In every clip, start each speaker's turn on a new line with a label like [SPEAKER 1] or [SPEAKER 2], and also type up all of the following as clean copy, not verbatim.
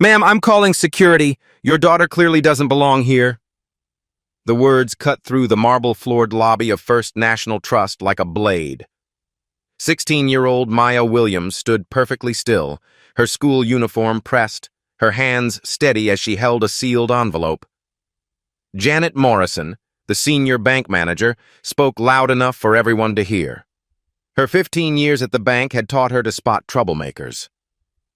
[SPEAKER 1] Ma'am, I'm calling security. Your daughter clearly doesn't belong here. The words cut through the marble-floored lobby of First National Trust like a blade. 16-year-old Maya Williams stood perfectly still, her school uniform pressed, her hands steady as she held a sealed envelope. Janet Morrison, the senior bank manager, spoke loud enough for everyone to hear. Her 15 years at the bank had taught her to spot troublemakers.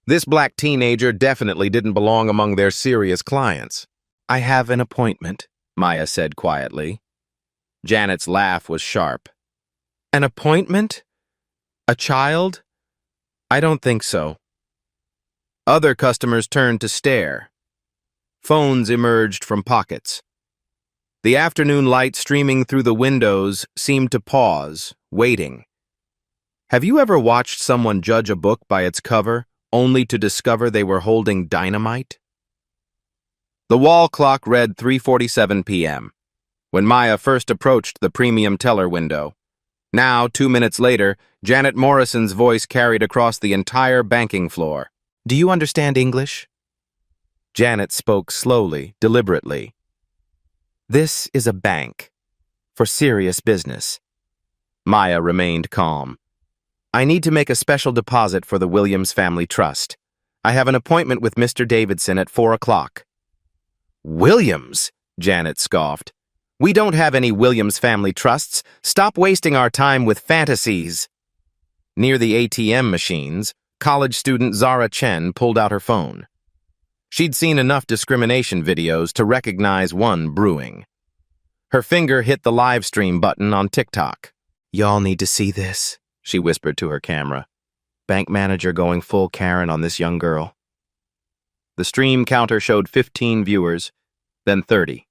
[SPEAKER 1] This black teenager definitely didn't belong among their serious clients. "I have an appointment," Maya said quietly. Janet's laugh was sharp. "An appointment? A child? I don't think so." Other customers turned to stare. Phones emerged from pockets. The afternoon light streaming through the windows seemed to pause, waiting. Have you ever watched someone judge a book by its cover, only to discover they were holding dynamite? The wall clock read 3:47 p.m. when Maya first approached the premium teller window. Now, 2 minutes later, Janet Morrison's voice carried across the entire banking floor. "Do you understand English?" Janet spoke slowly, deliberately. "This is a bank. For serious business." Maya remained calm. "I need to make a special deposit for the Williams Family Trust. I have an appointment with Mr. Davidson at 4 o'clock. "Williams?" Janet scoffed. "We don't have any Williams Family Trusts. Stop wasting our time with fantasies." Near the ATM machines, college student Zara Chen pulled out her phone. She'd seen enough discrimination videos to recognize one brewing. Her finger hit the live stream button on TikTok. "Y'all need to see this," she whispered to her camera. "Bank manager going full Karen on this young girl." The stream counter showed 15 viewers, then 30.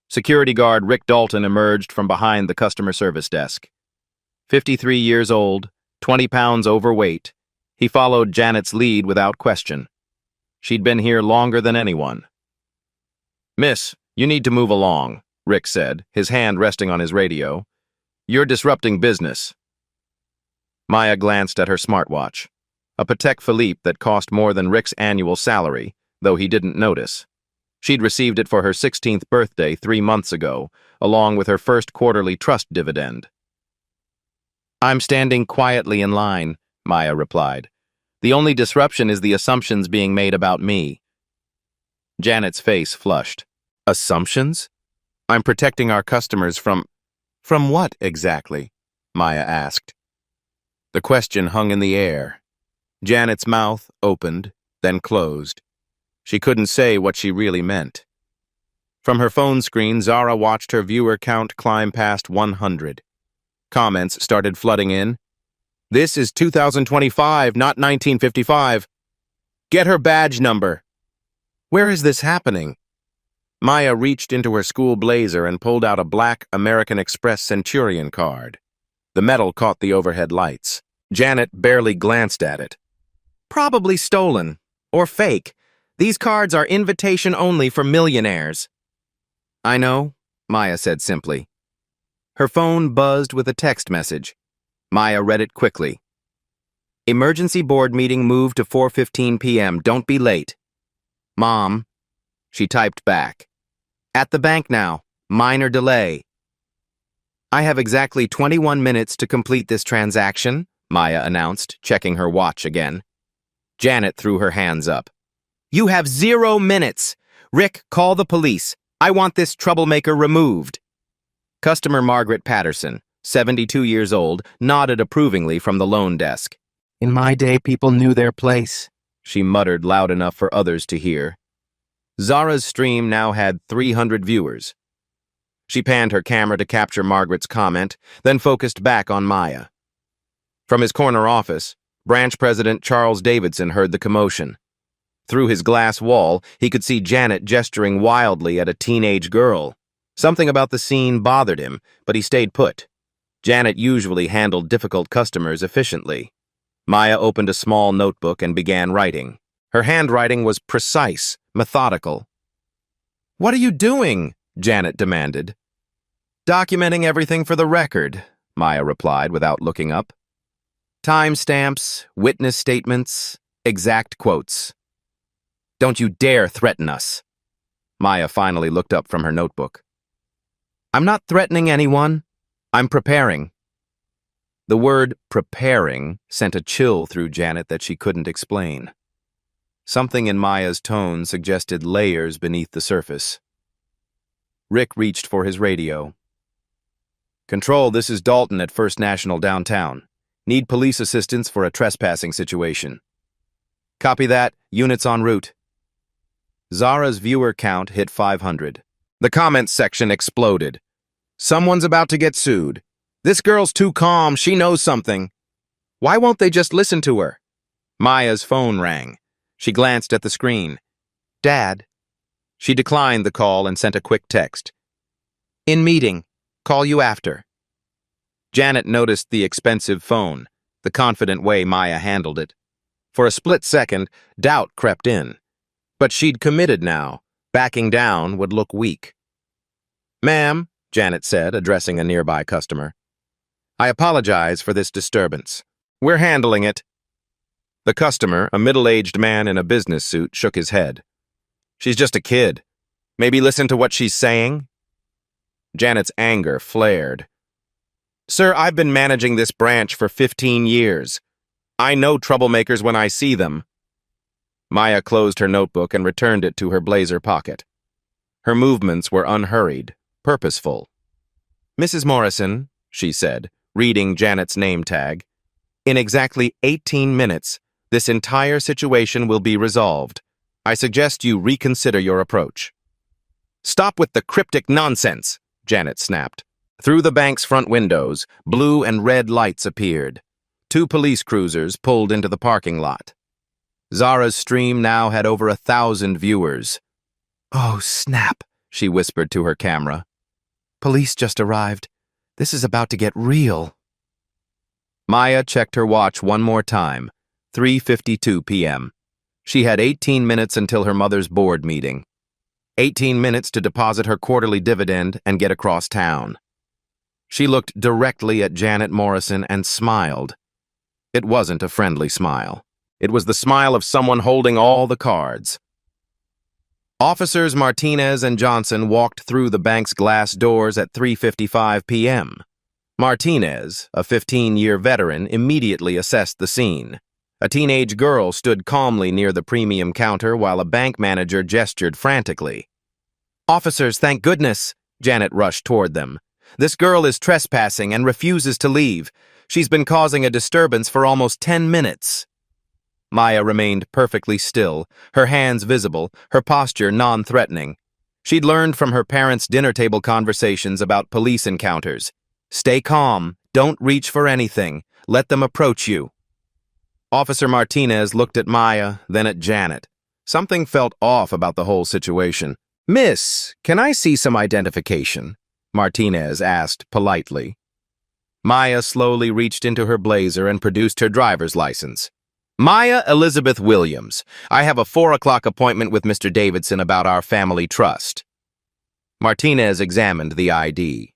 [SPEAKER 1] Security guard Rick Dalton emerged from behind the customer service desk. 53 years old, 20 pounds overweight, he followed Janet's lead without question. She'd been here longer than anyone. "Miss, you need to move along," Rick said, his hand resting on his radio. "You're disrupting business." Maya glanced at her smartwatch, a Patek Philippe that cost more than Rick's annual salary, though he didn't notice. She'd received it for her 16th birthday 3 months ago, along with her first quarterly trust dividend. "I'm standing quietly in line," Maya replied. "The only disruption is the assumptions being made about me." Janet's face flushed. "Assumptions? I'm protecting our customers from..." "From what exactly?" Maya asked. The question hung in the air. Janet's mouth opened, then closed. She couldn't say what she really meant. From her phone screen, Zara watched her viewer count climb past 100. Comments started flooding in. "This is 2025, not 1955. Get her badge number." "Where is this happening?" Maya reached into her school blazer and pulled out a black American Express Centurion card. The metal caught the overhead lights. Janet barely glanced at it. "Probably stolen. Or fake. These cards are invitation only for millionaires." "I know," Maya said simply. Her phone buzzed with a text message. Maya read it quickly. "Emergency board meeting moved to 4:15 p.m. Don't be late." "Mom." She typed back. "At the bank now. Minor delay." "I have exactly 21 minutes to complete this transaction," Maya announced, checking her watch again. Janet threw her hands up. "You have 0 minutes. Rick, call the police. I want this troublemaker removed." Customer Margaret Patterson, 72 years old, nodded approvingly from the loan desk. "In my day, people knew their place," she muttered loud enough for others to hear. Zara's stream now had 300 viewers. She panned her camera to capture Margaret's comment, then focused back on Maya. From his corner office, branch president Charles Davidson heard the commotion. Through his glass wall, he could see Janet gesturing wildly at a teenage girl. Something about the scene bothered him, but he stayed put. Janet usually handled difficult customers efficiently. Maya opened a small notebook and began writing. Her handwriting was precise, methodical. "What are you doing?" Janet demanded. "Documenting everything for the record," Maya replied without looking up. "Timestamps, witness statements, exact quotes." Don't you dare threaten us. Maya finally looked up from her notebook. I'm not threatening anyone. I'm preparing. The word preparing sent a chill through Janet that she couldn't explain. Something in Maya's tone suggested layers beneath the surface. Rick reached for his radio. Control, this is Dalton at First National downtown. Need police assistance for a trespassing situation. Copy that. Units en route. Zara's viewer count hit 500. The comments section exploded. Someone's about to get sued. This girl's too calm. She knows something. Why won't they just listen to her? Maya's phone rang. She glanced at the screen. Dad. She declined the call and sent a quick text. In meeting. Call you after. Janet noticed the expensive phone, the confident way Maya handled it. For a split second, doubt crept in. But she'd committed now. Backing down would look weak. Ma'am, Janet said, addressing a nearby customer. I apologize for this disturbance. We're handling it. The customer, a middle-aged man in a business suit, shook his head. She's just a kid. Maybe listen to what she's saying? Janet's anger flared. Sir, I've been managing this branch for 15 years. I know troublemakers when I see them. Maya closed her notebook and returned it to her blazer pocket. Her movements were unhurried, purposeful. Mrs. Morrison, she said, reading Janet's name tag, in exactly 18 minutes, this entire situation will be resolved. I suggest you reconsider your approach. Stop with the cryptic nonsense, Janet snapped. Through the bank's front windows, blue and red lights appeared. 2 police cruisers pulled into the parking lot. Zara's stream now had over 1,000 viewers. Oh, snap, she whispered to her camera. Police just arrived. This is about to get real. Maya checked her watch one more time. 3:52 p.m. She had 18 minutes until her mother's board meeting. 18 minutes to deposit her quarterly dividend and get across town. She looked directly at Janet Morrison and smiled. It wasn't a friendly smile. It was the smile of someone holding all the cards. Officers Martinez and Johnson walked through the bank's glass doors at 3:55 p.m. Martinez, a 15-year veteran, immediately assessed the scene. A teenage girl stood calmly near the premium counter while a bank manager gestured frantically. Officers, thank goodness, Janet rushed toward them. This girl is trespassing and refuses to leave. She's been causing a disturbance for almost 10 minutes. Maya remained perfectly still, her hands visible, her posture non-threatening. She'd learned from her parents' dinner table conversations about police encounters. Stay calm, don't reach for anything, let them approach you. Officer Martinez looked at Maya, then at Janet. Something felt off about the whole situation. Miss, can I see some identification? Martinez asked politely. Maya slowly reached into her blazer and produced her driver's license. Maya Elizabeth Williams, I have a 4 o'clock appointment with Mr. Davidson about our family trust. Martinez examined the ID.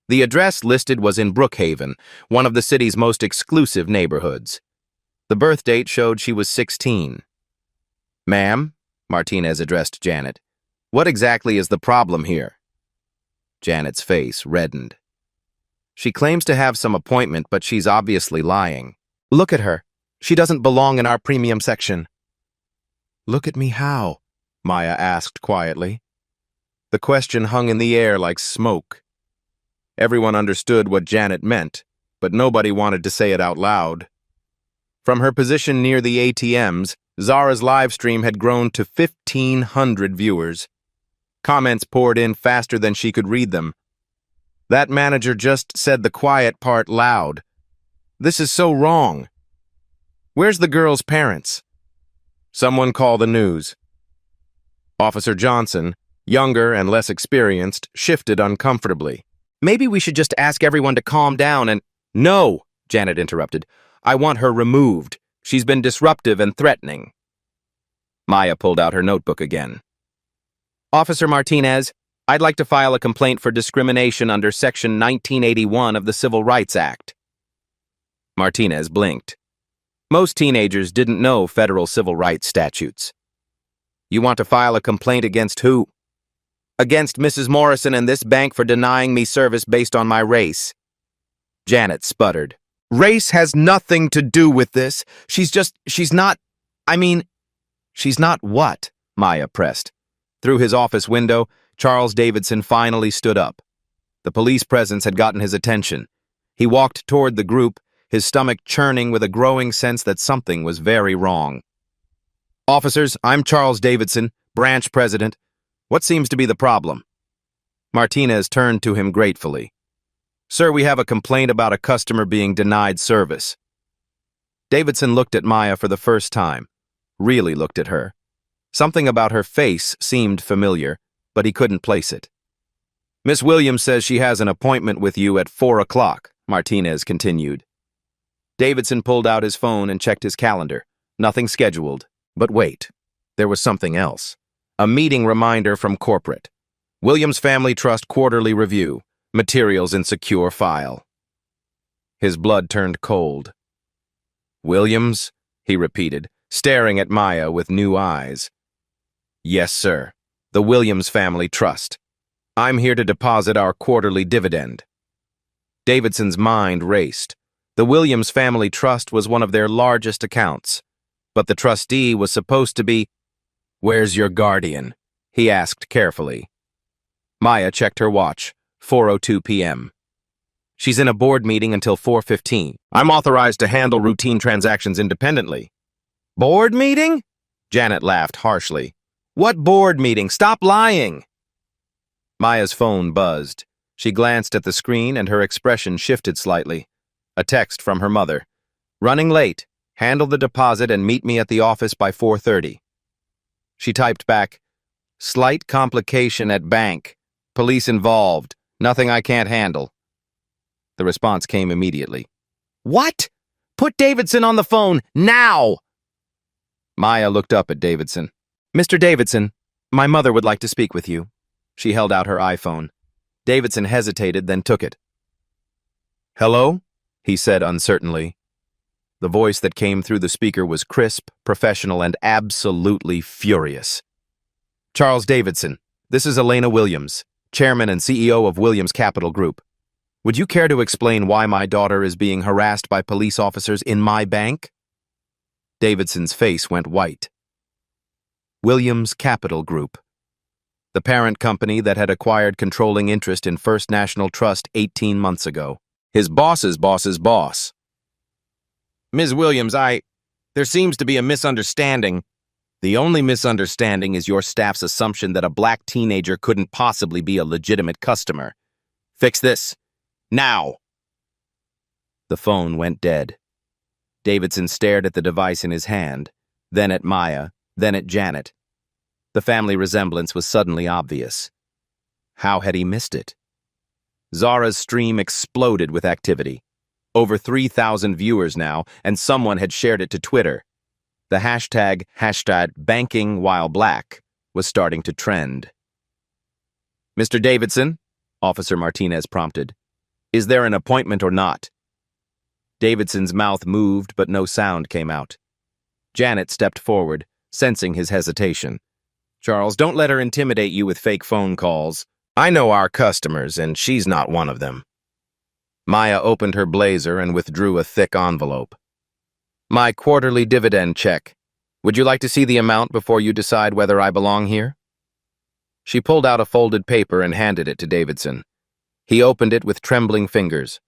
[SPEAKER 1] The address listed was in Brookhaven, one of the city's most exclusive neighborhoods. The birth date showed she was 16. Ma'am, Martinez addressed Janet, what exactly is the problem here? Janet's face reddened. She claims to have some appointment, but she's obviously lying. Look at her. She doesn't belong in our premium section. Look at me how? Maya asked quietly. The question hung in the air like smoke. Everyone understood what Janet meant, but nobody wanted to say it out loud. From her position near the ATMs, Zara's live stream had grown to 1,500 viewers. Comments poured in faster than she could read them. That manager just said the quiet part loud. This is so wrong. Where's the girl's parents? Someone call the news. Officer Johnson, younger and less experienced, shifted uncomfortably. Maybe we should just ask everyone to calm down and— No, Janet interrupted. I want her removed. She's been disruptive and threatening. Maya pulled out her notebook again. Officer Martinez, I'd like to file a complaint for discrimination under Section 1981 of the Civil Rights Act. Martinez blinked. Most teenagers didn't know federal civil rights statutes. You want to file a complaint against who? Against Mrs. Morrison and this bank for denying me service based on my race. Janet sputtered. Race has nothing to do with this. She's not what? Maya pressed. Through his office window, Charles Davidson finally stood up. The police presence had gotten his attention. He walked toward the group, his stomach churning with a growing sense that something was very wrong. Officers, I'm Charles Davidson, branch president. What seems to be the problem? Martinez turned to him gratefully. Sir, we have a complaint about a customer being denied service. Davidson looked at Maya for the first time, really looked at her. Something about her face seemed familiar, but he couldn't place it. Miss Williams says she has an appointment with you at 4 o'clock, Martinez continued. Davidson pulled out his phone and checked his calendar. Nothing scheduled. But wait, there was something else. A meeting reminder from corporate. Williams Family Trust Quarterly Review. Materials in secure file. His blood turned cold. Williams? He repeated, staring at Maya with new eyes. Yes, sir. The Williams Family Trust. I'm here to deposit our quarterly dividend. Davidson's mind raced. The Williams Family Trust was one of their largest accounts. But the trustee was supposed to be... Where's your guardian? He asked carefully. Maya checked her watch. 4:02 p.m. She's in a board meeting until 4:15. I'm authorized to handle routine transactions independently. Board meeting? Janet laughed harshly. What board meeting? Stop lying! Maya's phone buzzed. She glanced at the screen and her expression shifted slightly. A text from her mother. Running late. Handle the deposit and meet me at the office by 4:30. She typed back, Slight complication at bank. Police involved. Nothing I can't handle. The response came immediately. What? Put Davidson on the phone, now! Maya looked up at Davidson. Mr. Davidson, my mother would like to speak with you. She held out her iPhone. Davidson hesitated, then took it. Hello? He said uncertainly. The voice that came through the speaker was crisp, professional, and absolutely furious. Charles Davidson, this is Elena Williams, Chairman and CEO of Williams Capital Group. Would you care to explain why my daughter is being harassed by police officers in my bank? Davidson's face went white. Williams Capital Group, the parent company that had acquired controlling interest in First National Trust 18 months ago. His boss's boss's boss. Ms. Williams, there seems to be a misunderstanding. The only misunderstanding is your staff's assumption that a black teenager couldn't possibly be a legitimate customer. Fix this. Now! The phone went dead. Davidson stared at the device in his hand, then at Maya, then at Janet. The family resemblance was suddenly obvious. How had he missed it? Zara's stream exploded with activity. Over 3,000 viewers now, and someone had shared it to Twitter. The hashtag #BankingWhileBlack was starting to trend. Mr. Davidson, Officer Martinez prompted, is there an appointment or not? Davidson's mouth moved, but no sound came out. Janet stepped forward, sensing his hesitation. Charles, don't let her intimidate you with fake phone calls. I know our customers, and she's not one of them. Maya opened her blazer and withdrew a thick envelope. My quarterly dividend check. Would you like to see the amount before you decide whether I belong here? She pulled out a folded paper and handed it to Davidson. He opened it with trembling fingers.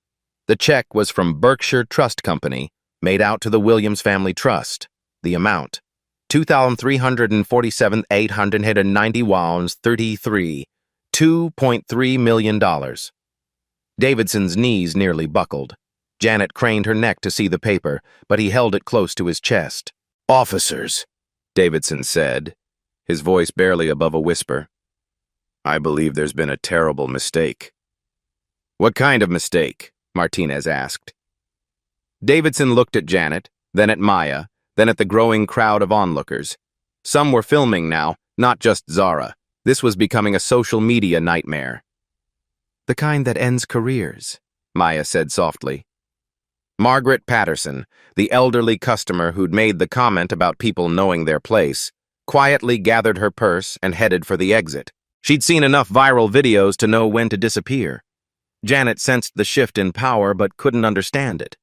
[SPEAKER 1] The check was from Berkshire Trust Company, made out to the Williams Family Trust. The amount, $2,347,890.33, $2.3 million. Davidson's knees nearly buckled. Janet craned her neck to see the paper, but he held it close to his chest. Officers, Davidson said, his voice barely above a whisper. I believe there's been a terrible mistake. What kind of mistake? Martinez asked. Davidson looked at Janet, then at Maya, then at the growing crowd of onlookers. Some were filming now, not just Zara. This was becoming a social media nightmare. The kind that ends careers, Maya said softly. Margaret Patterson, the elderly customer who'd made the comment about people knowing their place, quietly gathered her purse and headed for the exit. She'd seen enough viral videos to know when to disappear. Janet sensed the shift in power but couldn't understand it.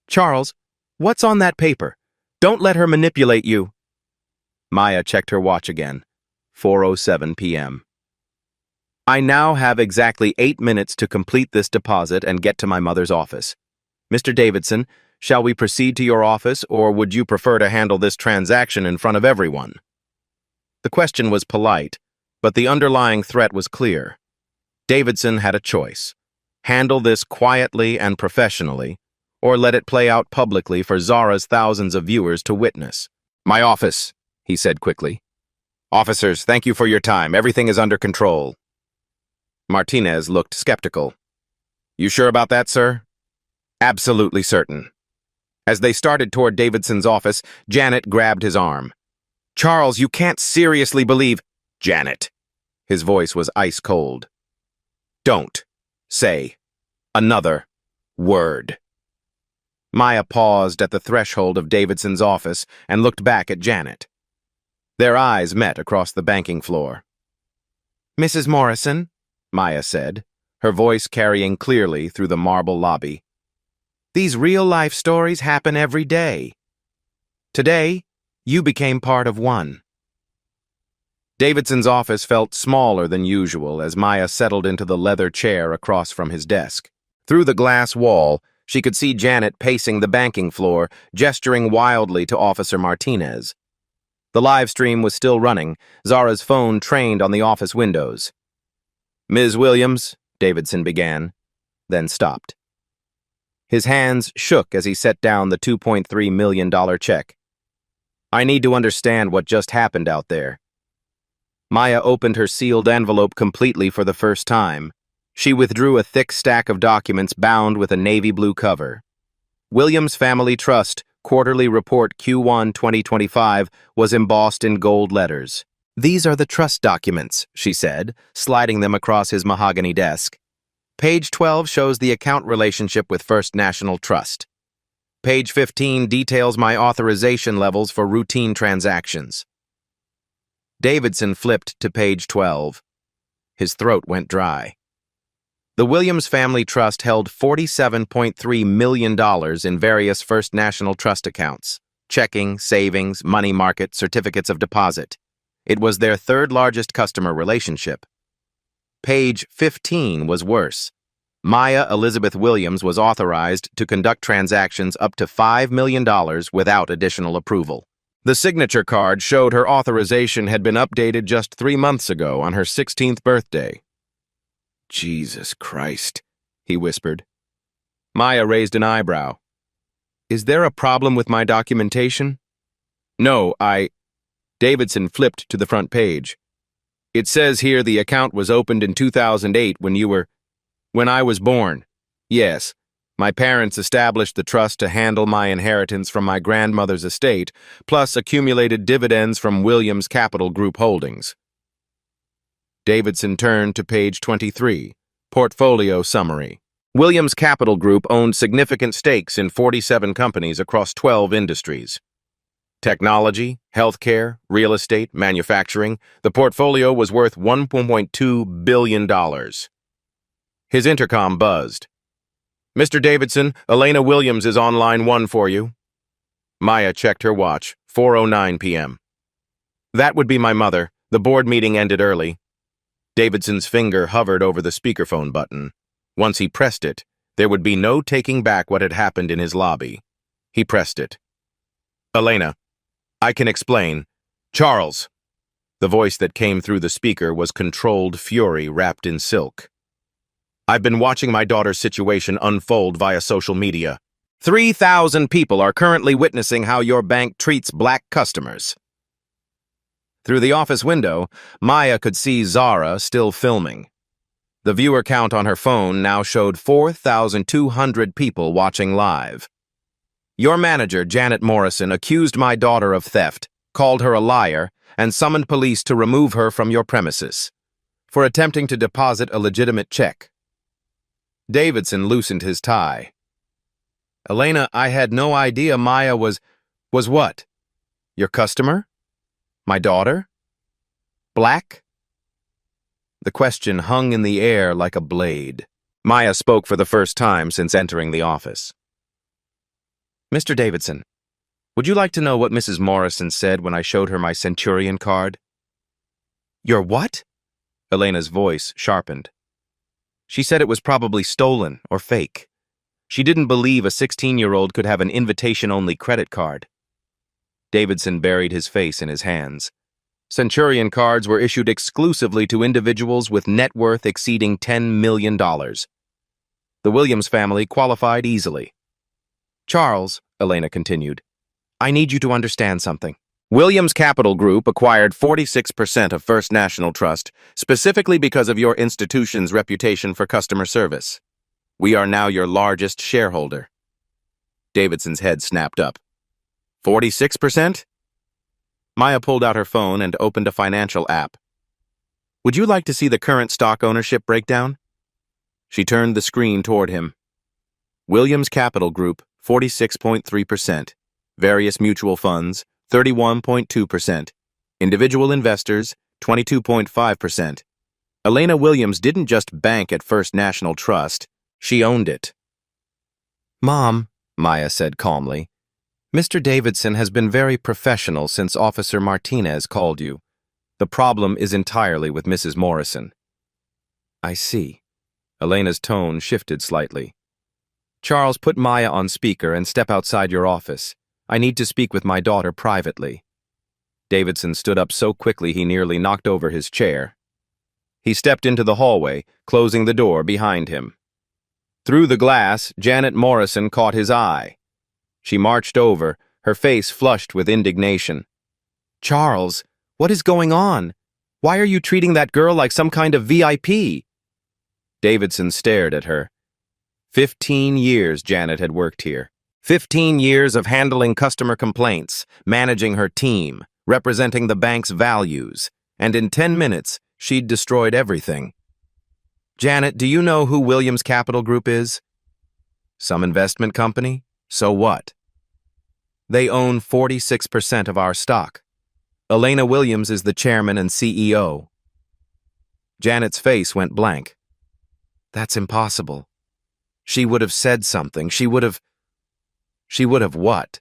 [SPEAKER 1] "Charles, what's on that paper? Don't let her manipulate you." Maya checked her watch again. 4:07 p.m. "I now have exactly 8 minutes to complete this deposit and get to my mother's office. Mr. Davidson, shall we proceed to your office, or would you prefer to handle this transaction in front of everyone?" The question was polite, but the underlying threat was clear. Davidson had a choice: handle this quietly and professionally, or let it play out publicly for Zara's thousands of viewers to witness. "My office," he said quickly. "Officers, thank you for your time. Everything is under control." Martinez looked skeptical. "You sure about that, sir?" "Absolutely certain." As they started toward Davidson's office, Janet grabbed his arm. "Charles, you can't seriously believe—" "Janet." His voice was ice cold. "Don't say another word." Maya paused at the threshold of Davidson's office and looked back at Janet. Their eyes met across the banking floor. "Mrs. Morrison," Maya said, her voice carrying clearly through the marble lobby, "these real-life stories happen every day. Today, you became part of one." Davidson's office felt smaller than usual as Maya settled into the leather chair across from his desk. Through the glass wall, she could see Janet pacing the banking floor, gesturing wildly to Officer Martinez. The live stream was still running, Zara's phone trained on the office windows. "Ms. Williams," Davidson began, then stopped. His hands shook as he set down the $2.3 million check. "I need to understand what just happened out there." Maya opened her sealed envelope completely for the first time. She withdrew a thick stack of documents bound with a navy blue cover. Williams Family Trust Quarterly Report Q1 2025 was embossed in gold letters. "These are the trust documents," she said, sliding them across his mahogany desk. "Page 12 shows the account relationship with First National Trust. Page 15 details my authorization levels for routine transactions." Davidson flipped to page 12. His throat went dry. The Williams Family Trust held $47.3 million in various First National Trust accounts: checking, savings, money market, certificates of deposit. It was their third largest customer relationship. Page 15 was worse. Maya Elizabeth Williams was authorized to conduct transactions up to $5 million without additional approval. The signature card showed her authorization had been updated just 3 months ago on her 16th birthday. "Jesus Christ," he whispered. Maya raised an eyebrow. "Is there a problem with my documentation?" "No, Davidson flipped to the front page. "It says here the account was opened in 2008 when I was born. Yes, my parents established the trust to handle my inheritance from my grandmother's estate, plus accumulated dividends from Williams Capital Group Holdings." Davidson turned to page 23, Portfolio Summary. Williams Capital Group owned significant stakes in 47 companies across 12 industries. Technology, healthcare, real estate, manufacturing. The portfolio was worth $1.2 billion. His intercom buzzed. "Mr. Davidson, Elena Williams is on line 1 for you." Maya checked her watch, 4:09 p.m. "That would be my mother. The board meeting ended early." Davidson's finger hovered over the speakerphone button. Once he pressed it, there would be no taking back what had happened in his lobby. He pressed it. "Elena, I can explain. Charles." The voice that came through the speaker was controlled fury wrapped in silk. "I've been watching my daughter's situation unfold via social media. 3,000 people are currently witnessing how your bank treats black customers." Through the office window, Maya could see Zara still filming. The viewer count on her phone now showed 4,200 people watching live. "Your manager, Janet Morrison, accused my daughter of theft, called her a liar, and summoned police to remove her from your premises for attempting to deposit a legitimate check." Davidson loosened his tie. "Elena, I had no idea Maya was what? Your customer?" My daughter? Black? The question hung in the air like a blade. Maya spoke for the first time since entering the office. Mr. Davidson, would you like to know what Mrs. Morrison said when I showed her my Centurion card? Your what? Elena's voice sharpened. She said it was probably stolen or fake. She didn't believe a 16-year-old could have an invitation-only credit card. Davidson buried his face in his hands. Centurion cards were issued exclusively to individuals with net worth exceeding $10 million. The Williams family qualified easily. Charles, Elena continued, I need you to understand something. Williams Capital Group acquired 46% of First National Trust specifically because of your institution's reputation for customer service. We are now your largest shareholder. Davidson's head snapped up. 46%? Maya pulled out her phone and opened a financial app. Would you like to see the current stock ownership breakdown? She turned the screen toward him. Williams Capital Group, 46.3%. Various mutual funds, 31.2%. Individual investors, 22.5%. Elena Williams didn't just bank at First National Trust, she owned it. Mom, Maya said calmly, Mr. Davidson has been very professional since Officer Martinez called you. The problem is entirely with Mrs. Morrison. I see. Elena's tone shifted slightly. Charles, put Maya on speaker and step outside your office. I need to speak with my daughter privately. Davidson stood up so quickly he nearly knocked over his chair. He stepped into the hallway, closing the door behind him. Through the glass, Janet Morrison caught his eye. She marched over, her face flushed with indignation. Charles, what is going on? Why are you treating that girl like some kind of VIP? Davidson stared at her. 15 years Janet had worked here. 15 years of handling customer complaints, managing her team, representing the bank's values, and in 10 minutes, she'd destroyed everything. Janet, do you know who Williams Capital Group is? Some investment company? So what? They own 46% of our stock. Elena Williams is the chairman and CEO. Janet's face went blank. That's impossible. She would have said something. She would have what?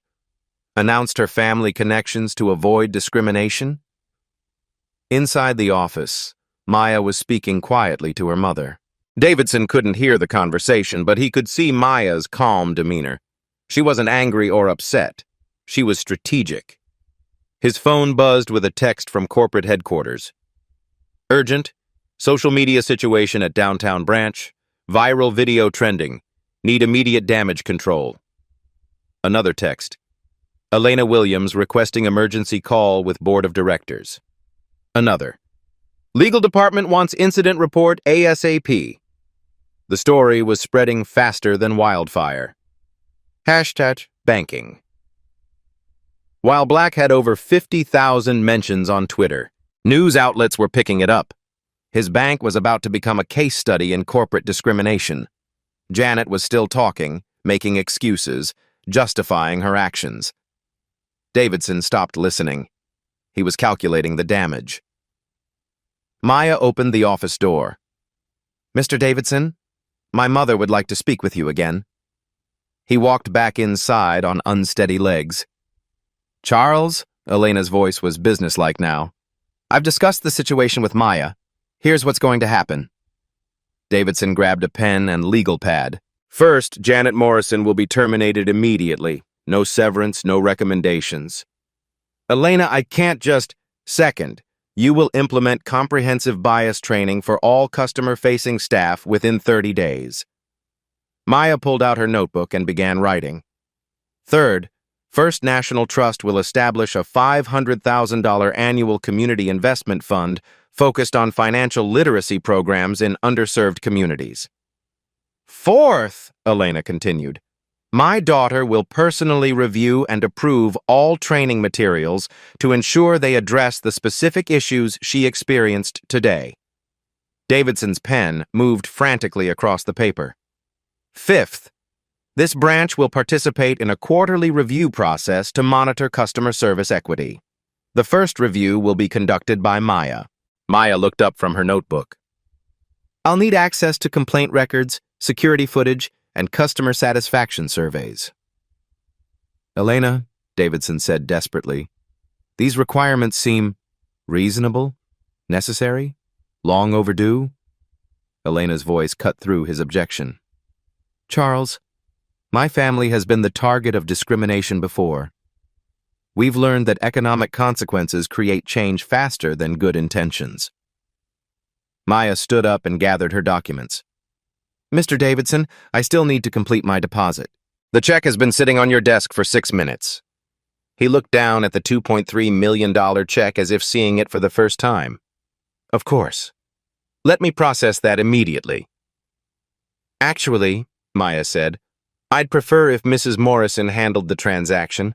[SPEAKER 1] Announced her family connections to avoid discrimination? Inside the office, Maya was speaking quietly to her mother. Davidson couldn't hear the conversation, but he could see Maya's calm demeanor. She wasn't angry or upset. She was strategic. His phone buzzed with a text from corporate headquarters. Urgent. Social media situation at downtown branch. Viral video trending. Need immediate damage control. Another text. Elena Williams requesting emergency call with board of directors. Another. Legal department wants incident report ASAP. The story was spreading faster than wildfire. Hashtag banking. While Black had over 50,000 mentions on Twitter, news outlets were picking it up. His bank was about to become a case study in corporate discrimination. Janet was still talking, making excuses, justifying her actions. Davidson stopped listening. He was calculating the damage. Maya opened the office door. Mr. Davidson, my mother would like to speak with you again. He walked back inside on unsteady legs. Charles, Elena's voice was businesslike now. I've discussed the situation with Maya. Here's what's going to happen. Davidson grabbed a pen and legal pad. First, Janet Morrison will be terminated immediately. No severance, no recommendations. Elena, I can't just... Second, you will implement comprehensive bias training for all customer-facing staff within 30 days. Maya pulled out her notebook and began writing. Third, First National Trust will establish a $500,000 annual community investment fund focused on financial literacy programs in underserved communities. Fourth, Elena continued, my daughter will personally review and approve all training materials to ensure they address the specific issues she experienced today. Davidson's pen moved frantically across the paper. Fifth, this branch will participate in a quarterly review process to monitor customer service equity. The first review will be conducted by Maya. Maya looked up from her notebook. I'll need access to complaint records, security footage, and customer satisfaction surveys. Elena, Davidson said desperately, these requirements seem reasonable, necessary, long overdue. Elena's voice cut through his objection. Charles, my family has been the target of discrimination before. We've learned that economic consequences create change faster than good intentions. Maya stood up and gathered her documents. Mr. Davidson, I still need to complete my deposit. The check has been sitting on your desk for 6 minutes. He looked down at the $2.3 million check as if seeing it for the first time. Of course. Let me process that immediately. Actually, Maya said, I'd prefer if Mrs. Morrison handled the transaction.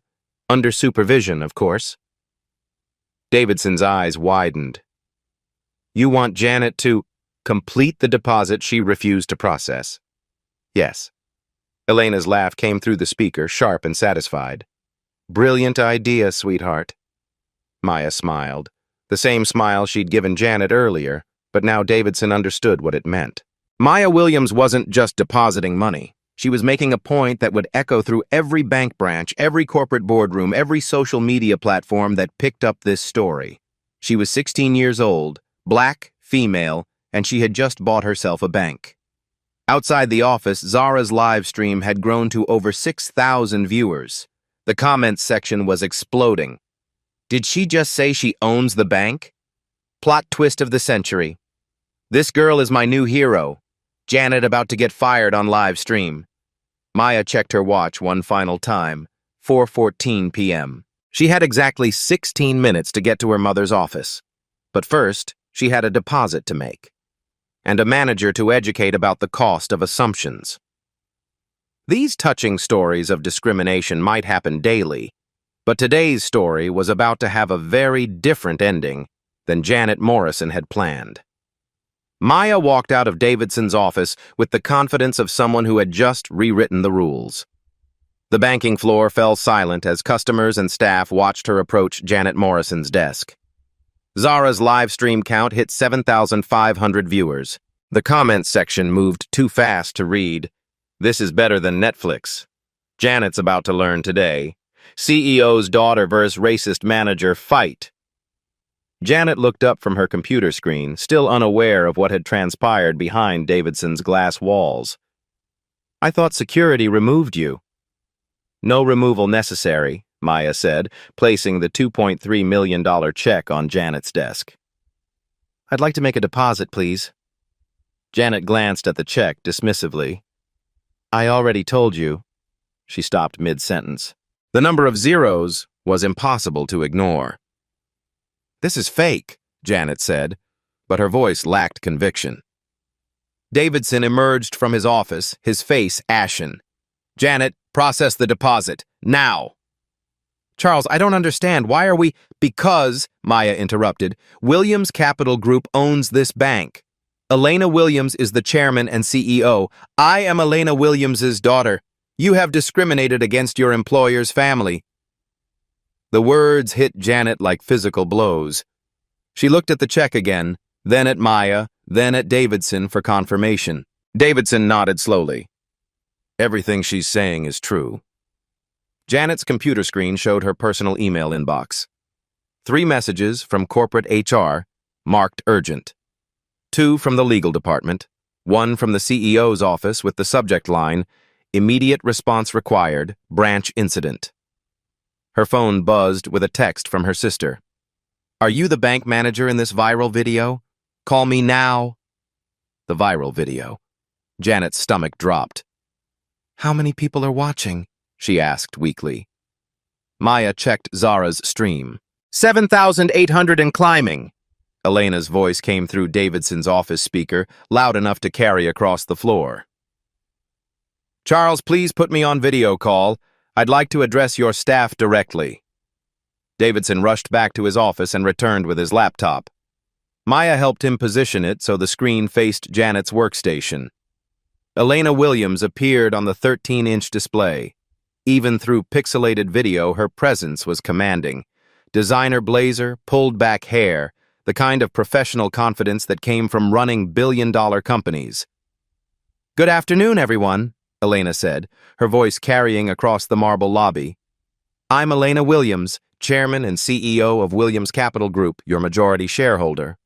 [SPEAKER 1] Under supervision, of course. Davidson's eyes widened. You want Janet to complete the deposit she refused to process? Yes. Elena's laugh came through the speaker, sharp and satisfied. Brilliant idea, sweetheart. Maya smiled, the same smile she'd given Janet earlier, but now Davidson understood what it meant. Maya Williams wasn't just depositing money. She was making a point that would echo through every bank branch, every corporate boardroom, every social media platform that picked up this story. She was 16 years old, black, female, and she had just bought herself a bank. Outside the office, Zara's live stream had grown to over 6,000 viewers. The comments section was exploding. Did she just say she owns the bank? Plot twist of the century. This girl is my new hero. Janet about to get fired on live stream. Maya checked her watch one final time, 4:14 p.m. She had exactly 16 minutes to get to her mother's office. But first, she had a deposit to make, and a manager to educate about the cost of assumptions. These touching stories of discrimination might happen daily, but today's story was about to have a very different ending than Janet Morrison had planned. Maya walked out of Davidson's office with the confidence of someone who had just rewritten the rules. The banking floor fell silent as customers and staff watched her approach Janet Morrison's desk. Zara's live stream count hit 7,500 viewers. The comments section moved too fast to read. This is better than Netflix. Janet's about to learn today. CEO's daughter versus racist manager fight. Janet looked up from her computer screen, still unaware of what had transpired behind Davidson's glass walls. I thought security removed you. No removal necessary, Maya said, placing the $2.3 million check on Janet's desk. I'd like to make a deposit, please. Janet glanced at the check dismissively. I already told you. She stopped mid-sentence. The number of zeros was impossible to ignore. This is fake, Janet said, but her voice lacked conviction. Davidson emerged from his office, his face ashen. Janet, process the deposit, now. Charles, I don't understand. Why are we— Because, Maya interrupted, Williams Capital Group owns this bank. Elena Williams is the chairman and CEO. I am Elena Williams's daughter. You have discriminated against your employer's family. The words hit Janet like physical blows. She looked at the check again, then at Maya, then at Davidson for confirmation. Davidson nodded slowly. Everything she's saying is true. Janet's computer screen showed her personal email inbox. 3 messages from corporate HR, marked urgent. 2 from the legal department, 1 from the CEO's office with the subject line, immediate response required, branch incident. Her phone buzzed with a text from her sister. Are you the bank manager in this viral video? Call me now. The viral video. Janet's stomach dropped. How many people are watching? She asked weakly. Maya checked Zara's stream. 7,800 and climbing. Elena's voice came through Davidson's office speaker, loud enough to carry across the floor. Charles, please put me on video call. I'd like to address your staff directly. Davidson rushed back to his office and returned with his laptop. Maya helped him position it so the screen faced Janet's workstation. Elena Williams appeared on the 13-inch display. Even through pixelated video, her presence was commanding. Designer blazer, pulled back hair, the kind of professional confidence that came from running billion-dollar companies. "Good afternoon, everyone," Elena said, her voice carrying across the marble lobby. "I'm Elena Williams, Chairman and CEO of Williams Capital Group, your majority shareholder."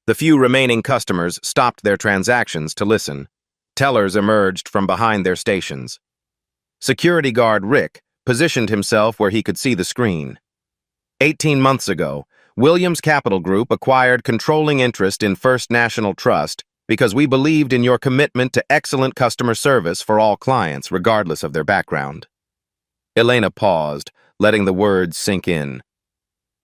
[SPEAKER 1] The few remaining customers stopped their transactions to listen. Tellers emerged from behind their stations. Security guard Rick positioned himself where he could see the screen. 18 months ago, Williams Capital Group acquired controlling interest in First National Trust because we believed in your commitment to excellent customer service for all clients, regardless of their background. Elena paused, letting the words sink in.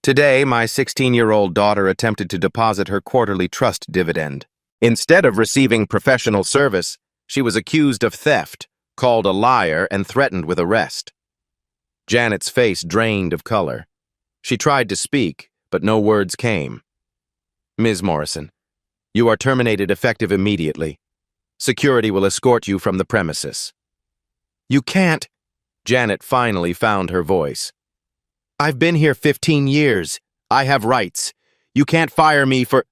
[SPEAKER 1] Today, my 16-year-old daughter attempted to deposit her quarterly trust dividend. Instead of receiving professional service, she was accused of theft, called a liar, and threatened with arrest. Janet's face drained of color. She tried to speak, but no words came. "Ms. Morrison, you are terminated effective immediately. Security will escort you from the premises." "You can't." Janet finally found her voice. "I've been here 15 years. I have rights. You can't fire me for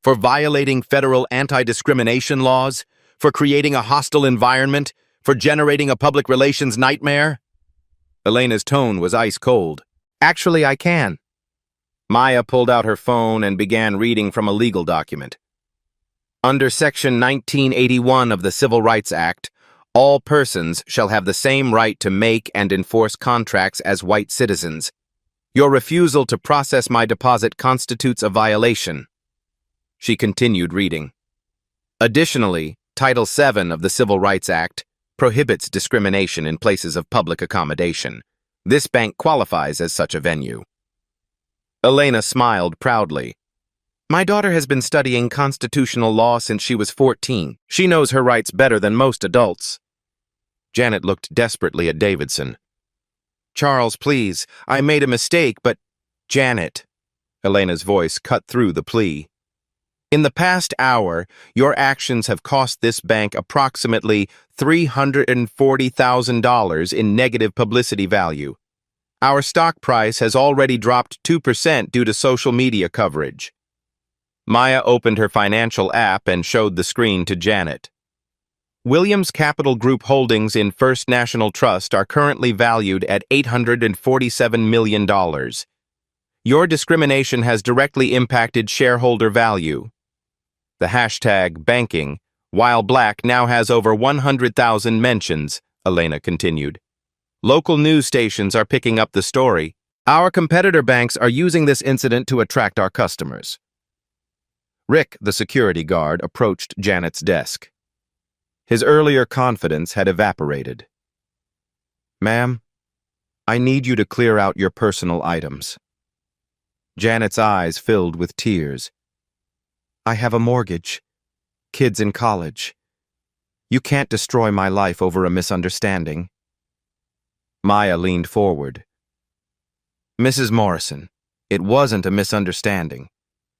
[SPEAKER 1] violating federal anti-discrimination laws, for creating a hostile environment, for generating a public relations nightmare." Elena's tone was ice cold. "Actually, I can." Maya pulled out her phone and began reading from a legal document. Under Section 1981 of the Civil Rights Act, all persons shall have the same right to make and enforce contracts as white citizens. Your refusal to process my deposit constitutes a violation. She continued reading. Additionally, Title VII of the Civil Rights Act prohibits discrimination in places of public accommodation. This bank qualifies as such a venue. Elena smiled proudly. "My daughter has been studying constitutional law since she was 14. She knows her rights better than most adults." Janet looked desperately at Davidson. "Charles, please, I made a mistake, but—" "Janet," Elena's voice cut through the plea. "In the past hour, your actions have cost this bank approximately $340,000 in negative publicity value. Our stock price has already dropped 2% due to social media coverage." Maya opened her financial app and showed the screen to Janet. "Williams Capital Group holdings in First National Trust are currently valued at $847 million. Your discrimination has directly impacted shareholder value. The hashtag banking, while black, now has over 100,000 mentions," Elena continued. "Local news stations are picking up the story. Our competitor banks are using this incident to attract our customers." Rick, the security guard, approached Janet's desk. His earlier confidence had evaporated. "Ma'am, I need you to clear out your personal items." Janet's eyes filled with tears. "I have a mortgage, kids in college. You can't destroy my life over a misunderstanding." Maya leaned forward. "Mrs. Morrison, it wasn't a misunderstanding.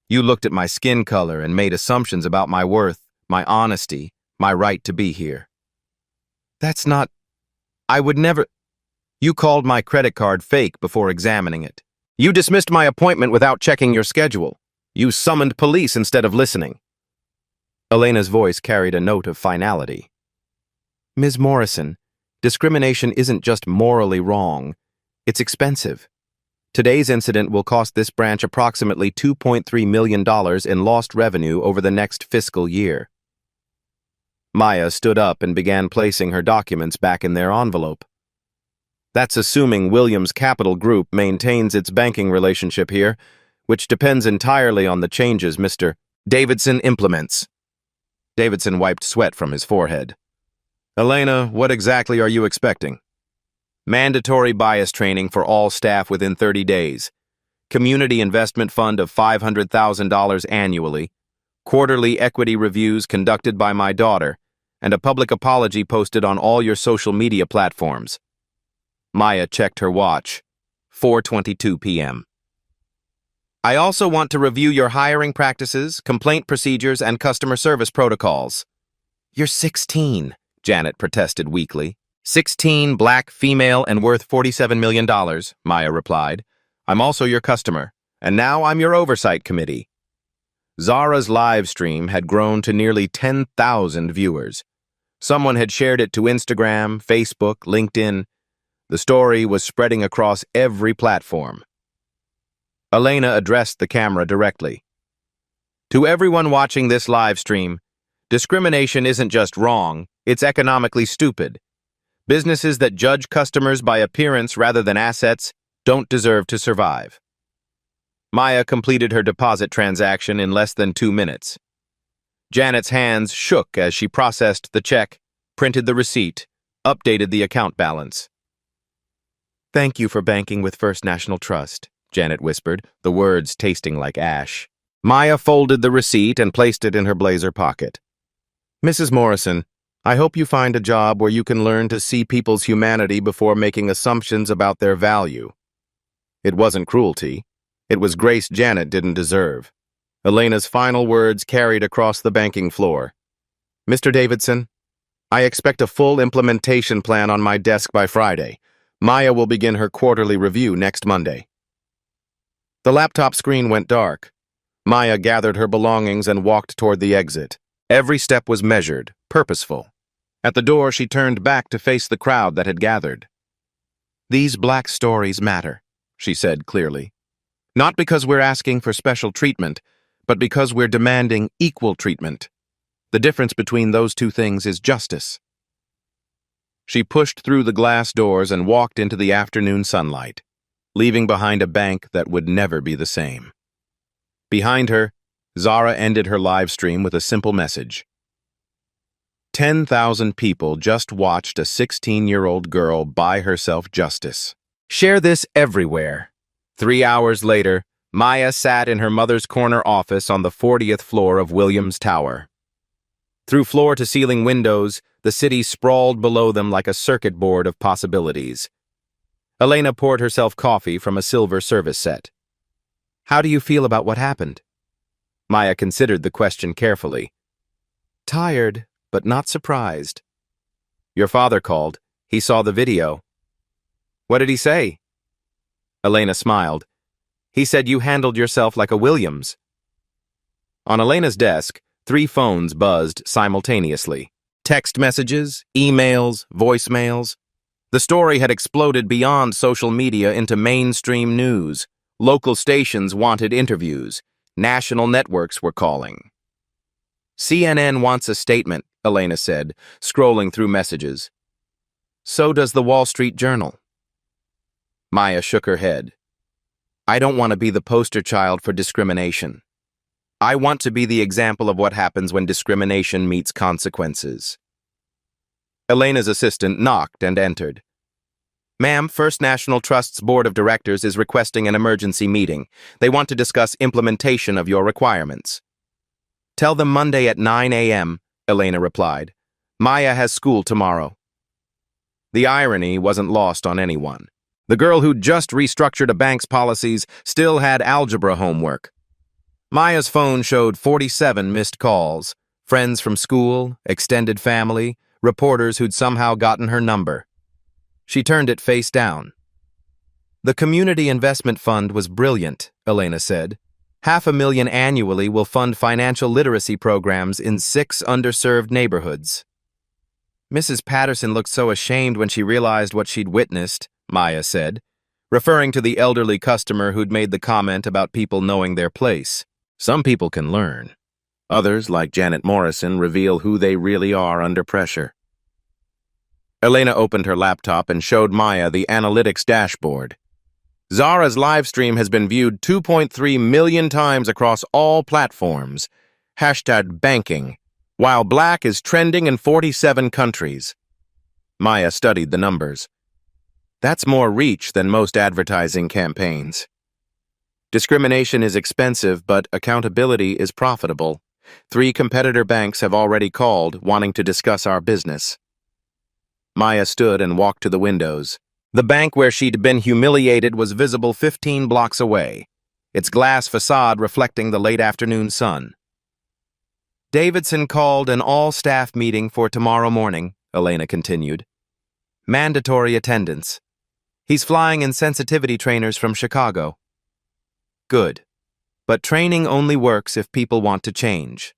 [SPEAKER 1] You looked at my skin color and made assumptions about my worth, my honesty, my right to be here." "That's not... I would never..." "You called my credit card fake before examining it. You dismissed my appointment without checking your schedule. You summoned police instead of listening." Elena's voice carried a note of finality. "Ms. Morrison, discrimination isn't just morally wrong. It's expensive. Today's incident will cost this branch approximately $2.3 million in lost revenue over the next fiscal year." Maya stood up and began placing her documents back in their envelope. "That's assuming Williams Capital Group maintains its banking relationship here, which depends entirely on the changes Mr. Davidson implements." Davidson wiped sweat from his forehead. "Elena, what exactly are you expecting?" "Mandatory bias training for all staff within 30 days. Community investment fund of $500,000 annually. Quarterly equity reviews conducted by my daughter, and a public apology posted on all your social media platforms." Maya checked her watch. 4:22 p.m. "I also want to review your hiring practices, complaint procedures, and customer service protocols." "You're 16, Janet protested weakly. 16, black, female, and worth $47 million, Maya replied. I'm also your customer, and now I'm your oversight committee. Zara's live stream had grown to nearly 10,000 viewers. Someone had shared it to Instagram, Facebook, LinkedIn. The story was spreading across every platform. Elena addressed the camera directly. To everyone watching this live stream, discrimination isn't just wrong, it's economically stupid. Businesses that judge customers by appearance rather than assets don't deserve to survive. Maya completed her deposit transaction in less than 2 minutes. Janet's hands shook as she processed the check, printed the receipt, updated the account balance. "Thank you for banking with First National Trust," Janet whispered, the words tasting like ash. Maya folded the receipt and placed it in her blazer pocket. "Mrs. Morrison, I hope you find a job where you can learn to see people's humanity before making assumptions about their value." It wasn't cruelty. It was grace Janet didn't deserve. Elena's final words carried across the banking floor. "Mr. Davidson, I expect a full implementation plan on my desk by Friday. Maya will begin her quarterly review next Monday." The laptop screen went dark. Maya gathered her belongings and walked toward the exit. Every step was measured, purposeful. At the door, she turned back to face the crowd that had gathered. "These black stories matter," she said clearly. "Not because we're asking for special treatment, but because we're demanding equal treatment. The difference between those two things is justice." She pushed through the glass doors and walked into the afternoon sunlight, leaving behind a bank that would never be the same. Behind her, Zara ended her live stream with a simple message. 10,000 people just watched a 16-year-old girl buy herself justice. Share this everywhere. 3 hours later, Maya sat in her mother's corner office on the 40th floor of Williams Tower. Through floor-to-ceiling windows, the city sprawled below them like a circuit board of possibilities. Elena poured herself coffee from a silver service set. "How do you feel about what happened?" Maya considered the question carefully. "Tired, but not surprised." "Your father called. He saw the video." "What did he say?" Elena smiled. "He said you handled yourself like a Williams." On Elena's desk, 3 phones buzzed simultaneously. Text messages, emails, voicemails. The story had exploded beyond social media into mainstream news. Local stations wanted interviews. National networks were calling. "CNN wants a statement," Elena said, scrolling through messages. "So does the Wall Street Journal." Maya shook her head. "I don't want to be the poster child for discrimination. I want to be the example of what happens when discrimination meets consequences." Elena's assistant knocked and entered. "Ma'am, First National Trust's Board of Directors is requesting an emergency meeting. They want to discuss implementation of your requirements." "Tell them Monday at 9 a.m., Elena replied. "Maya has school tomorrow." The irony wasn't lost on anyone. The girl who'd just restructured a bank's policies still had algebra homework. Maya's phone showed 47 missed calls, friends from school, extended family, reporters who'd somehow gotten her number. She turned it face down. "The Community Investment Fund was brilliant," Elena said. "500,000 annually will fund financial literacy programs in 6 underserved neighborhoods." "Mrs. Patterson looked so ashamed when she realized what she'd witnessed," Maya said, referring to the elderly customer who'd made the comment about people knowing their place. Some people can learn. Others, like Janet Morrison, reveal who they really are under pressure. Elena opened her laptop and showed Maya the analytics dashboard. Zara's live stream has been viewed 2.3 million times across all platforms. #banking, while black is trending in 47 countries. Maya studied the numbers. That's more reach than most advertising campaigns. Discrimination is expensive, but accountability is profitable. 3 competitor banks have already called, wanting to discuss our business. Maya stood and walked to the windows. The bank where she'd been humiliated was visible 15 blocks away, its glass facade reflecting the late afternoon sun. "Davidson called an all-staff meeting for tomorrow morning," Elena continued. "Mandatory attendance. He's flying in sensitivity trainers from Chicago." Good. But training only works if people want to change.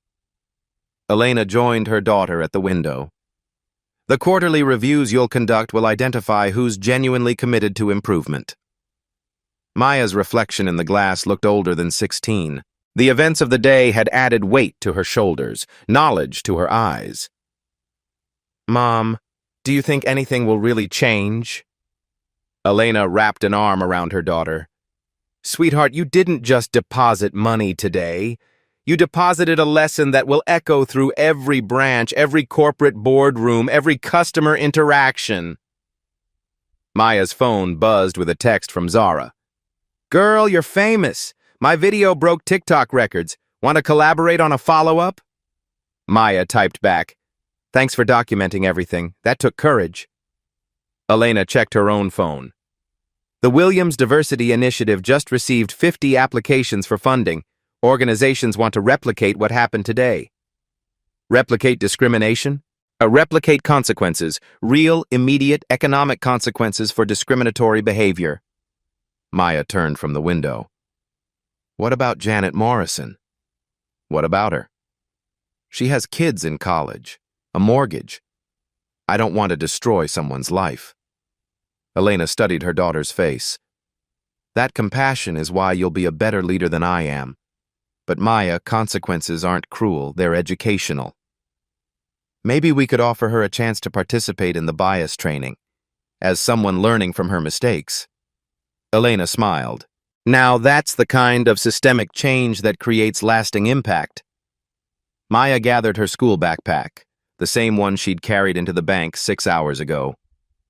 [SPEAKER 1] Elena joined her daughter at the window. The quarterly reviews you'll conduct will identify who's genuinely committed to improvement. Maya's reflection in the glass looked older than 16. The events of the day had added weight to her shoulders, knowledge to her eyes. Mom, do you think anything will really change? Elena wrapped an arm around her daughter. Sweetheart, you didn't just deposit money today. You deposited a lesson that will echo through every branch, every corporate boardroom, every customer interaction. Maya's phone buzzed with a text from Zara. Girl, you're famous. My video broke TikTok records. Want to collaborate on a follow-up? Maya typed back. Thanks for documenting everything. That took courage. Elena checked her own phone. The Williams Diversity Initiative just received 50 applications for funding. Organizations want to replicate what happened today. Replicate discrimination? Replicate consequences, real, immediate economic consequences for discriminatory behavior. Maya turned from the window. What about Janet Morrison? What about her? She has kids in college, a mortgage. I don't want to destroy someone's life. Elena studied her daughter's face. That compassion is why you'll be a better leader than I am. But Maya, consequences aren't cruel, they're educational. Maybe we could offer her a chance to participate in the bias training, as someone learning from her mistakes. Elena smiled. Now that's the kind of systemic change that creates lasting impact. Maya gathered her school backpack, the same one she'd carried into the bank 6 hours ago.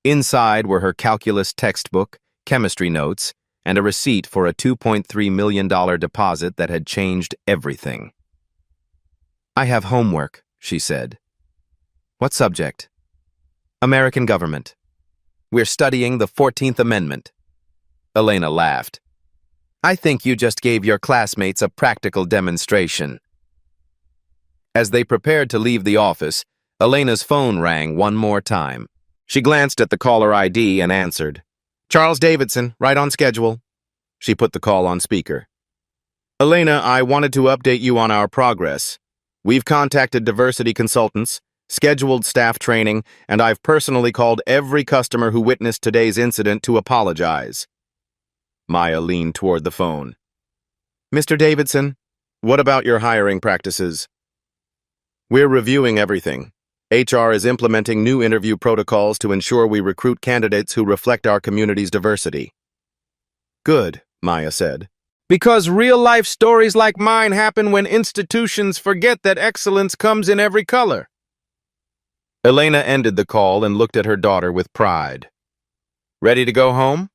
[SPEAKER 1] Inside were her calculus textbook, chemistry notes, and a receipt for a $2.3 million deposit that had changed everything. I have homework, she said. What subject? American government. We're studying the 14th Amendment. Elena laughed. I think you just gave your classmates a practical demonstration. As they prepared to leave the office, Elena's phone rang one more time. She glanced at the caller ID and answered. Charles Davidson, right on schedule. She put the call on speaker. Elena, I wanted to update you on our progress. We've contacted diversity consultants, scheduled staff training, and I've personally called every customer who witnessed today's incident to apologize. Maya leaned toward the phone. Mr. Davidson, what about your hiring practices? We're reviewing everything. HR is implementing new interview protocols to ensure we recruit candidates who reflect our community's diversity. Good, Maya said. Because real-life stories like mine happen when institutions forget that excellence comes in every color. Elena ended the call and looked at her daughter with pride. Ready to go home?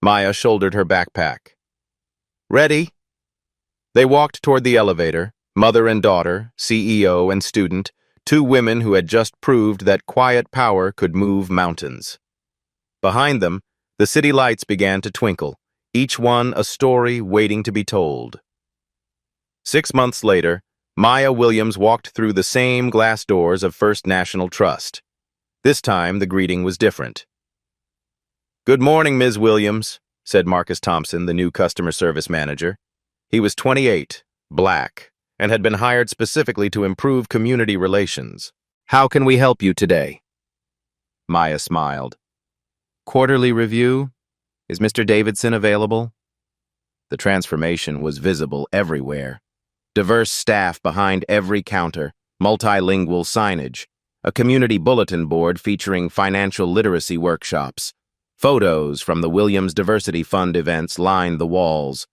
[SPEAKER 1] Maya shouldered her backpack. Ready? They walked toward the elevator, mother and daughter, CEO and student, two women who had just proved that quiet power could move mountains. Behind them, the city lights began to twinkle, each one a story waiting to be told. 6 months later, Maya Williams walked through the same glass doors of First National Trust. This time, the greeting was different. Good morning, Ms. Williams, said Marcus Thompson, the new customer service manager. He was 28, black, and had been hired specifically to improve community relations. How can we help you today? Maya smiled. Quarterly review? Is Mr. Davidson available? The transformation was visible everywhere. Diverse staff behind every counter, multilingual signage, a community bulletin board featuring financial literacy workshops. Photos from the Williams Diversity Fund events lined the walls.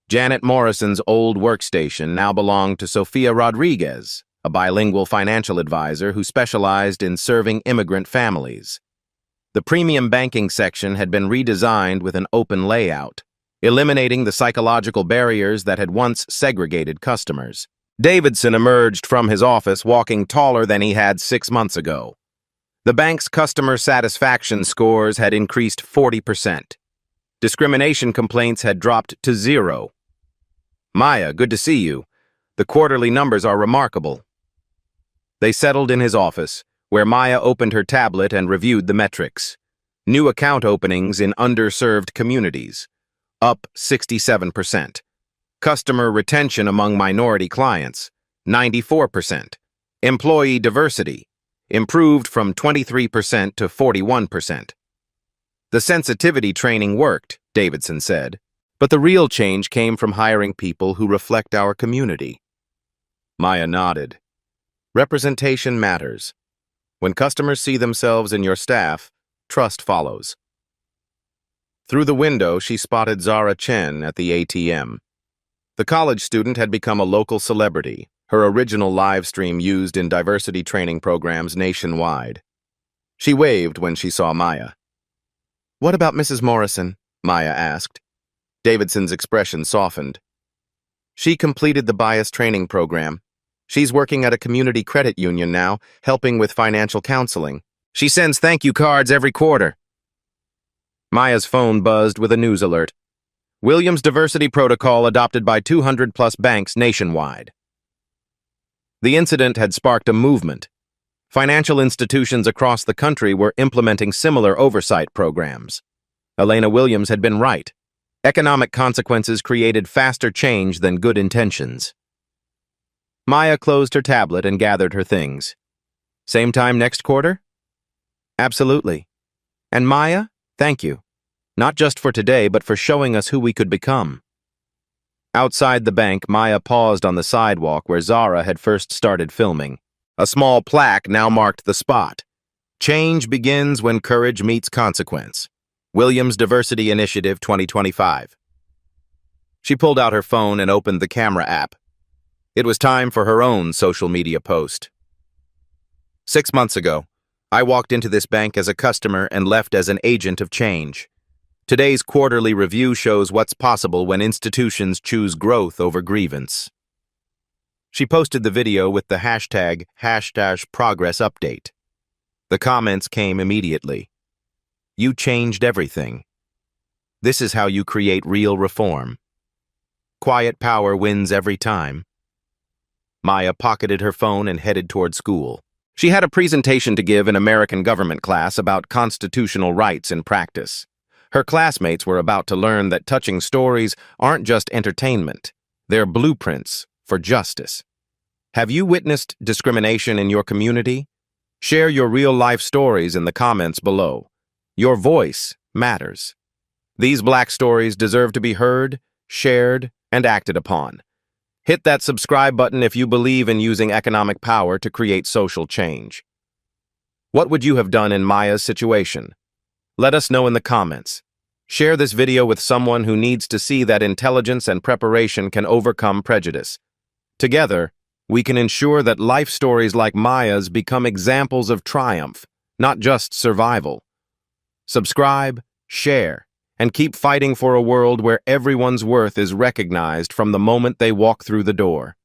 [SPEAKER 1] Janet Morrison's old workstation now belonged to Sophia Rodriguez, a bilingual financial advisor who specialized in serving immigrant families. The premium banking section had been redesigned with an open layout, eliminating the psychological barriers that had once segregated customers. Davidson emerged from his office walking taller than he had 6 months ago. The bank's customer satisfaction scores had increased 40%. Discrimination complaints had dropped to 0. Maya, good to see you. The quarterly numbers are remarkable. They settled in his office, where Maya opened her tablet and reviewed the metrics. New account openings in underserved communities. up 67%. Customer retention among minority clients, 94%. Employee diversity, improved from 23% to 41%. The sensitivity training worked, Davidson said, but the real change came from hiring people who reflect our community. Maya nodded. Representation matters. When customers see themselves in your staff, trust follows. Through the window, she spotted Zara Chen at the ATM. The college student had become a local celebrity, her original live stream used in diversity training programs nationwide. She waved when she saw Maya. "What about Mrs. Morrison?" Maya asked. Davidson's expression softened. "She completed the bias training program. She's working at a community credit union now, helping with financial counseling. She sends thank you cards every quarter." Maya's phone buzzed with a news alert. Williams' diversity protocol adopted by 200-plus banks nationwide. The incident had sparked a movement. Financial institutions across the country were implementing similar oversight programs. Elena Williams had been right. Economic consequences created faster change than good intentions. Maya closed her tablet and gathered her things. "Same time next quarter?" "Absolutely. And Maya, thank you. Not just for today, but for showing us who we could become." Outside the bank, Maya paused on the sidewalk where Zara had first started filming. A small plaque now marked the spot. "Change begins when courage meets consequence. Williams Diversity Initiative 2025. She pulled out her phone and opened the camera app. It was time for her own social media post. 6 months ago, I walked into this bank as a customer and left as an agent of change. Today's quarterly review shows what's possible when institutions choose growth over grievance. She posted the video with the hashtag #ProgressUpdate. The comments came immediately. "You changed everything. This is how you create real reform. Quiet power wins every time." Maya pocketed her phone and headed toward school. She had a presentation to give in American government class about constitutional rights in practice. Her classmates were about to learn that touching stories aren't just entertainment, they're blueprints for justice. Have you witnessed discrimination in your community? Share your real-life stories in the comments below. Your voice matters. These Black stories deserve to be heard, shared, and acted upon. Hit that subscribe button if you believe in using economic power to create social change. What would you have done in Maya's situation? Let us know in the comments. Share this video with someone who needs to see that intelligence and preparation can overcome prejudice. Together, we can ensure that life stories like Maya's become examples of triumph, not just survival. Subscribe, share, and keep fighting for a world where everyone's worth is recognized from the moment they walk through the door.